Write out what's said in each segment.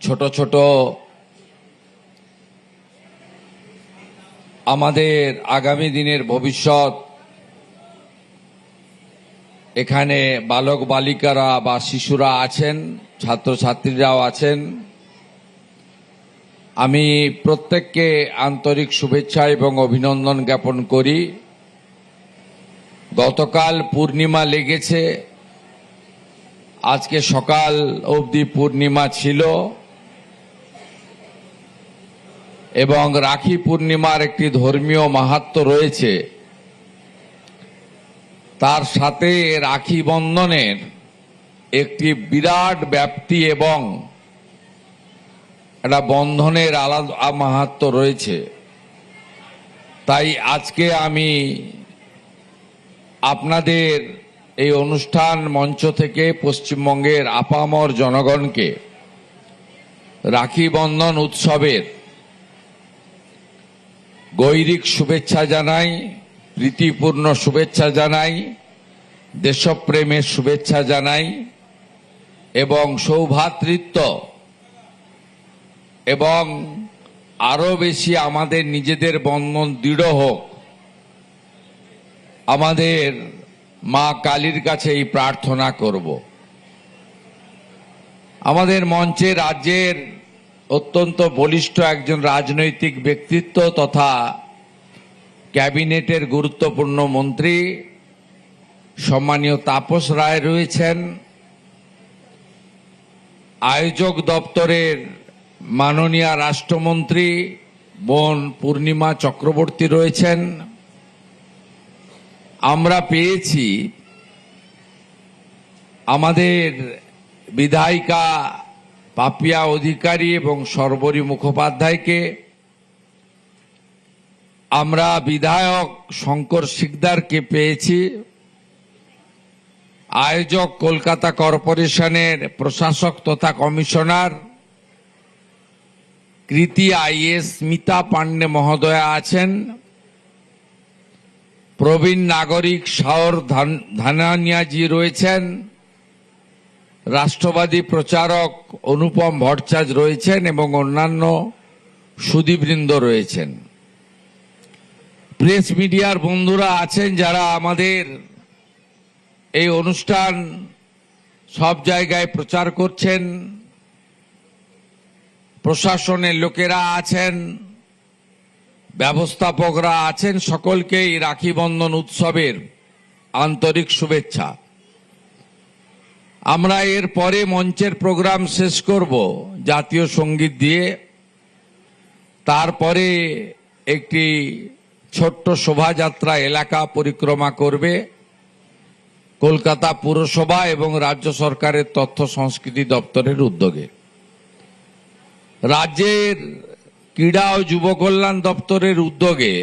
ছোট ছোট আমাদের আগামী দিনের ভবিষ্যৎ, এখানে বালক বালিকারা বা শিশুরা আছেন, ছাত্রছাত্রীরাও আছেন। আমি প্রত্যেককে আন্তরিক শুভেচ্ছা এবং অভিনন্দন জ্ঞাপন করি। গতকাল পূর্ণিমা লেগেছে, আজকে সকাল অবধি পূর্ণিমা ছিল এবং রাখি পূর্ণিমার একটি ধর্মীয় মাহাত্ম্য রয়েছে। তার সাথে রাখি বন্ধনের একটি বিরাট ব্যাপ্তি এবং একটা বন্ধনের আলাদা মাহাত্ম্য রয়েছে। তাই আজকে আমি আপনাদের এই অনুষ্ঠান মঞ্চ থেকে পশ্চিমবঙ্গের আপামর জনগণকে রাখি বন্ধন উৎসবের গৈরিক শুভেচ্ছা জানাই, প্রীতিপূর্ণ শুভেচ্ছা জানাই, দেশপ্রেমের শুভেচ্ছা জানাই এবং সৌভ্রাতৃত্ব এবং আরো বেশি আমাদের নিজেদের বন্ধন দৃঢ় হোক, আমাদের মা কালীর কাছে এই প্রার্থনা করব। আমাদের মঞ্চে রাজ্যের অত্যন্ত বলিষ্ঠ একজন রাজনৈতিক ব্যক্তিত্ব তথা ক্যাবিনেটের গুরুত্বপূর্ণ মন্ত্রী সম্মানীয় তাপস রায় রয়েছেন, আয়োজক দপ্তরের মাননীয় রাষ্ট্রমন্ত্রী বোন পূর্ণিমা চক্রবর্তী রয়েছেন। আমরা পেয়েছি আমাদের বিধায়িকা পাপিয়া অধিকারী এবং সর্বরী মুখোপাধ্যায়কে, আমরা বিধায়ক শঙ্কর শিকদারকে পেয়েছি, আয়োজক কলকাতা কর্পোরেশনের প্রশাসক তথা কমিশনার কৃতি আইএস স্মিতা পান্ডে মহোদয়া আছেন, প্রবীণ নাগরিক শাওর ধানানিয়াজি রয়েছেন, রাষ্ট্রবাদী প্রচারক অনুপম ভট্টাচার্য রয়েছেন এবং অন্যান্য সুধীবৃন্দ রয়েছেন। প্রেস মিডিয়ার বন্ধুরা আছেন যারা আমাদের এই অনুষ্ঠান সব জায়গায় প্রচার করছেন, প্রশাসনের লোকেরা আছেন, ব্যবস্থাপকরা আছেন, সকলকেই রাখি বন্ধন উৎসবের আন্তরিক শুভেচ্ছা। আমরা এর পরে মঞ্চের প্রোগ্রাম শেষ করব জাতীয় সঙ্গীত দিয়ে, তারপরে একটি ছোট্ট শোভাযাত্রা এলাকা পরিক্রমা করবে কলকাতা পুরসভা এবং রাজ্য সরকারের তথ্য সংস্কৃতি দপ্তরের উদ্যোগে। রাজ্যের ক্রীড়া ও যুব কল্যাণ দপ্তরের উদ্যোগে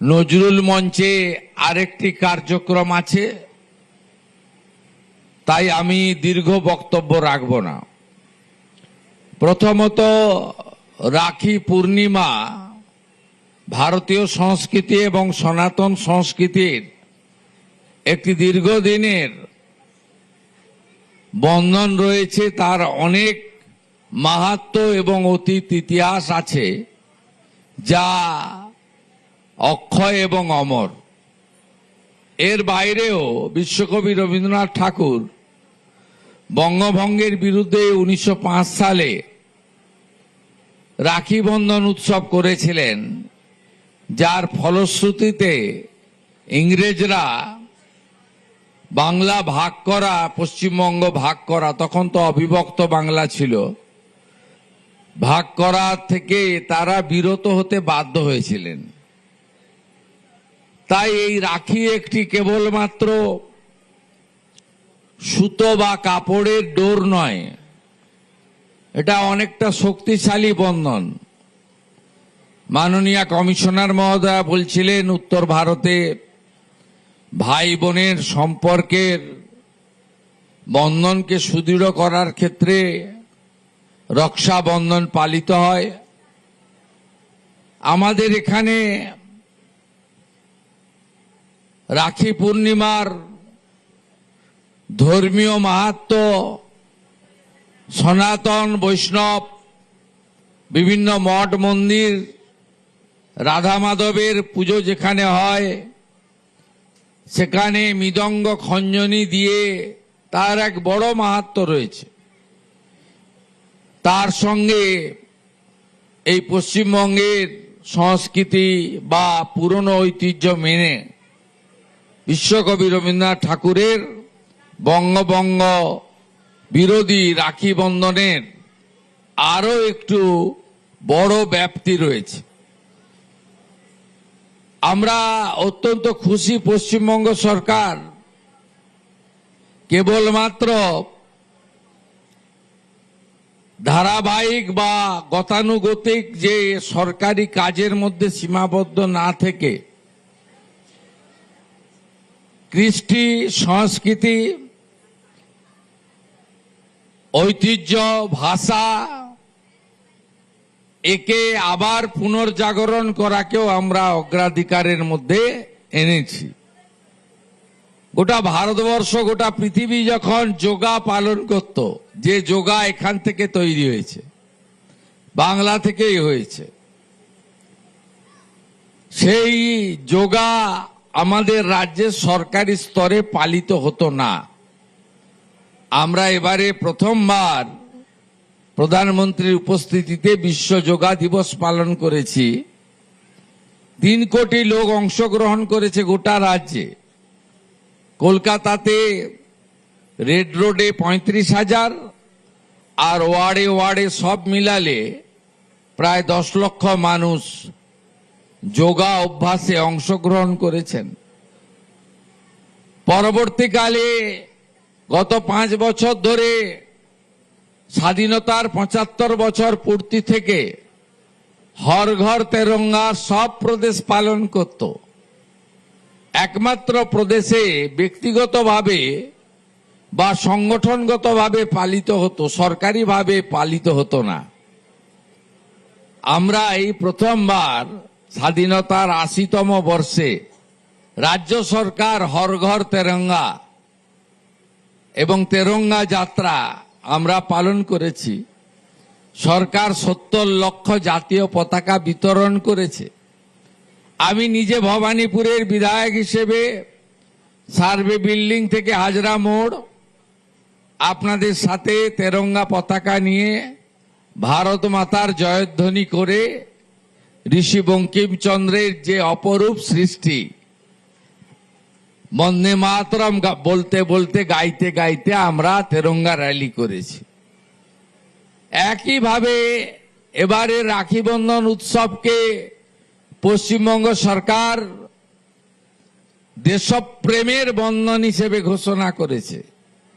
নজরুল মঞ্চে আরেকটি কার্যক্রম আছে, তাই আমি দীর্ঘ বক্তব্য রাখব না। প্রথমত, রাখি পূর্ণিমা ভারতীয় সংস্কৃতি এবং সনাতন সংস্কৃতির একটি দীর্ঘদিনের বন্ধন রয়েছে, তার অনেক মাহাত্ম্য এবং অতীত ইতিহাস আছে যা অক্ষয় এবং অমর। এর বাইরেও বিশ্বকবি রবীন্দ্রনাথ ঠাকুর বঙ্গভঙ্গের বিরুদ্ধে 1905 সালে রাখি বন্ধন উৎসব করেছিলেন, যার ফলশ্রুতিতে ইংরেজরা বাংলা ভাগ করা, পশ্চিমবঙ্গ ভাগ করা, তখন তো অবিভক্ত বাংলা ছিল, ভাগ করা থেকে তারা বিরত হতে বাধ্য হয়েছিলেন। তাই এই রাখি একটি কেবলমাত্র সুতো বা কাপড়ের ডোর নয়, এটা অনেকটা শক্তিশালী বন্ধন। মাননীয় কমিশনার মহোদয়া বলছিলেন উত্তর ভারতে ভাই বোনের সম্পর্কের বন্ধনকে সুদৃঢ় করার ক্ষেত্রে রক্ষাবন্ধন পালিত হয়। আমাদের এখানে রাখি পূর্ণিমার ধর্মীয় মাহাত্ম্য সনাতন বৈষ্ণব বিভিন্ন মঠ মন্দির, রাধা মাধবের পুজো যেখানে হয় সেখানে মৃদঙ্গ খঞ্জনি দিয়ে তার এক বড় মাহাত্ম্য রয়েছে। তার সঙ্গে এই পশ্চিমবঙ্গের সংস্কৃতি বা পুরনো ঐতিহ্য মেনে বিশ্বকবি রবীন্দ্রনাথ ঠাকুরের বঙ্গভঙ্গ বিরোধী রাখি বন্ধনের আরো একটু বড় ব্যাপ্তি রয়েছে। আমরা অত্যন্ত খুশি পশ্চিমবঙ্গ সরকার কেবলমাত্র ধারাবাহিক বা গতানুগতিক যে সরকারি কাজের মধ্যে সীমাবদ্ধ না থেকে কৃষ্টি, সংস্কৃতি, ঐতিহ্য, ভাষা একে আবার পুনর্জাগরণ করাকেও আমরা অগ্রাধিকারের মধ্যে এনেছি। গোটা ভারতবর্ষ, গোটা পৃথিবী যখন যোগা পালন করত, যে যোগা এখান থেকে তৈরি হয়েছে, বাংলা থেকেই হয়েছে, সেই যোগা আমাদের রাজ্যের সরকারি স্তরে পালিত হতো না। আমরা এবারে প্রথমবার প্রধানমন্ত্রীর উপস্থিতিতে বিশ্ব যোগা দিবস পালন করেছি। 3 কোটি লোক অংশগ্রহণ করেছে গোটা রাজ্যে। কলকাতাতে রেড রোডে 35,000 আর ওয়ার্ডে ওয়ার্ডে সব মিলালে প্রায় 10 লক্ষ মানুষ যোগা অভ্যাসে অংশগ্রহণ করেছেন। পরবর্তীকালে গত 5 বছর ধরে স্বাধীনতার 75 বছর পূর্তি থেকে হর ঘর তেরঙ্গা সব প্রদেশ পালন করত। একমাত্র প্রদেশে ব্যক্তিগতভাবে বা সংগঠনগতভাবে পালিত হতো, সরকারিভাবে পালিত হতো না। আমরা এই প্রথমবার স্বাধীনতার 80তম বর্ষে রাজ্য সরকার হর ঘর তেরঙ্গা এবং তেরঙ্গা যাত্রা আমরা পালন করেছি। সরকার 70 লক্ষ জাতীয় পতাকা বিতরণ করেছে। আমি নিজে ভবানীপুরের বিধায়ক হিসেবে সার্ভে বিল্ডিং থেকে হাজরা মোড় আপনাদের সাথে তেরঙ্গা পতাকা নিয়ে ভারত মাতার জয়ধ্বনি করে ঋষি বঙ্কিমচন্দ্রের যে অপরূপ সৃষ্টি বন্দে মাতরম বলতে বলতে গাইতে গাইতে আমরা তেরঙ্গা র্যালি করেছি। একইভাবে এবারে রাখি বন্ধন উৎসবকে পশ্চিমবঙ্গ সরকার দেশপ্রেমের বন্ধন হিসেবে ঘোষণা করেছে।